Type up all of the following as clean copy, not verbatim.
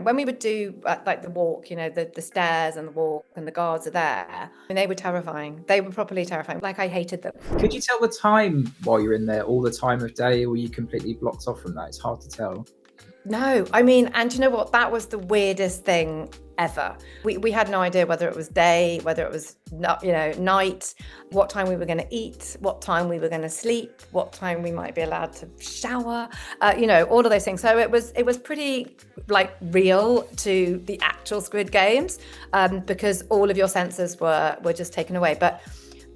When we would do like the walk, the stairs and the walk and the guards are there, I mean, they were terrifying. They were properly terrifying. Like, I hated them. Could you tell the time while you're in there, all the time of day, or were you completely blocked off from that? It's hard to tell. No, I mean, and you know what? That was the weirdest thing ever. We had no idea whether it was day, whether it was night, what time we were going to eat, what time we were going to sleep, what time we might be allowed to shower, all of those things. So it was pretty like real to the actual Squid Games, because all of your senses were just taken away. But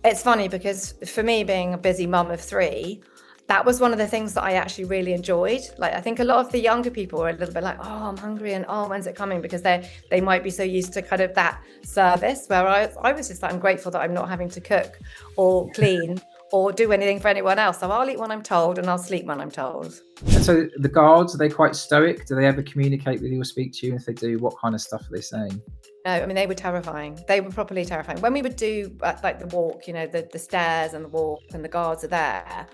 it's funny because for me, being a busy mum of three, that was one of the things that I actually really enjoyed. Like, I think a lot of the younger people were a little bit like, oh, I'm hungry and oh, when's it coming? Because they might be so used to kind of that service, where I was just like, I'm grateful that I'm not having to cook or clean or do anything for anyone else. So I'll eat when I'm told and I'll sleep when I'm told. And so the guards, are they quite stoic? Do they ever communicate with you or speak to you? And if they do, what kind of stuff are they saying? No, I mean, they were terrifying. They were properly terrifying. When we would do like the walk, the stairs and the walk and the guards are there,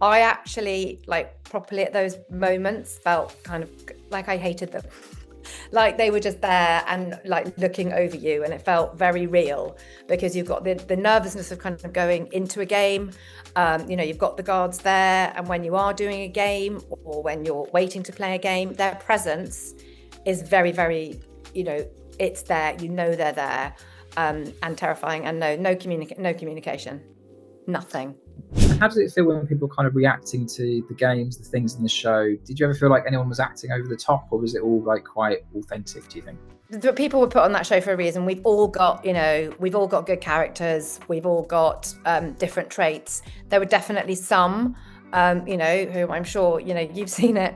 I actually, like, properly at those moments felt kind of like I hated them. Like, they were just there and like looking over you, and it felt very real because you've got the nervousness of kind of going into a game. You've got the guards there, and when you are doing a game or when you're waiting to play a game, their presence is very, very, it's there, they're there, and terrifying. And no communication, nothing. How does it feel when people are kind of reacting to the games, the things in the show? Did you ever feel like anyone was acting over the top, or was it all like quite authentic, do you think? The people were put on that show for a reason. We've all got good characters. We've all got different traits. There were definitely some who I'm sure, you've seen it,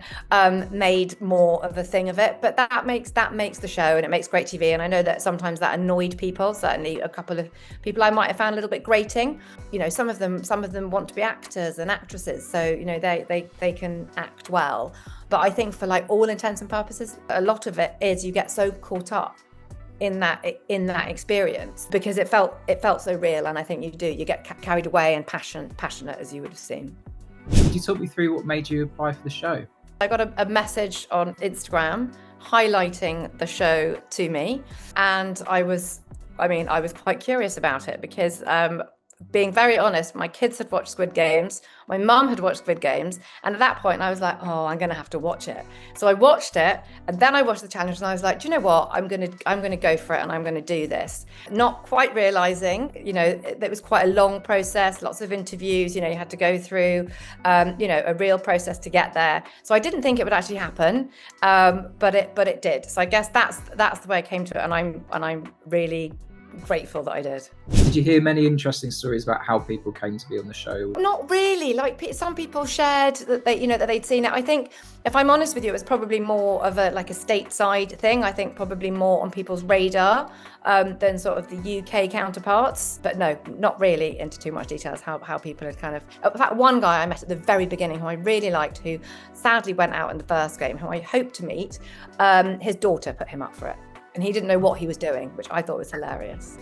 made more of a thing of it. But that makes the show, and it makes great TV. And I know that sometimes that annoyed people. Certainly a couple of people I might have found a little bit grating. Some of them want to be actors and actresses. So, they can act well. But I think for like all intents and purposes, a lot of it is you get so caught up in that experience because it felt so real. And I think you get carried away and passionate, as you would have seen. Could you talk me through what made you apply for the show? I got a message on Instagram highlighting the show to me, and I was quite curious about it because, being very honest, my kids had watched Squid Games, my mum had watched Squid Games, and at that point I was like, oh, I'm gonna have to watch it. So I watched it, and then I watched the challenge, and I was like, do you know what? I'm gonna go for it, and I'm gonna do this. Not quite realizing, it was quite a long process, lots of interviews. You had to go through, a real process to get there. So I didn't think it would actually happen, but it did. So I guess that's the way I came to it, and I'm really grateful that I did. Did you hear many interesting stories about how people came to be on the show? Not really. Like, some people shared that that they'd seen it. I think, if I'm honest with you, it was probably more of a stateside thing. I think probably more on people's radar than sort of the UK counterparts. But no, not really into too much details how people had kind of. In fact, one guy I met at the very beginning who I really liked, who sadly went out in the first game, who I hoped to meet, his daughter put him up for it. And he didn't know what he was doing, which I thought was hilarious.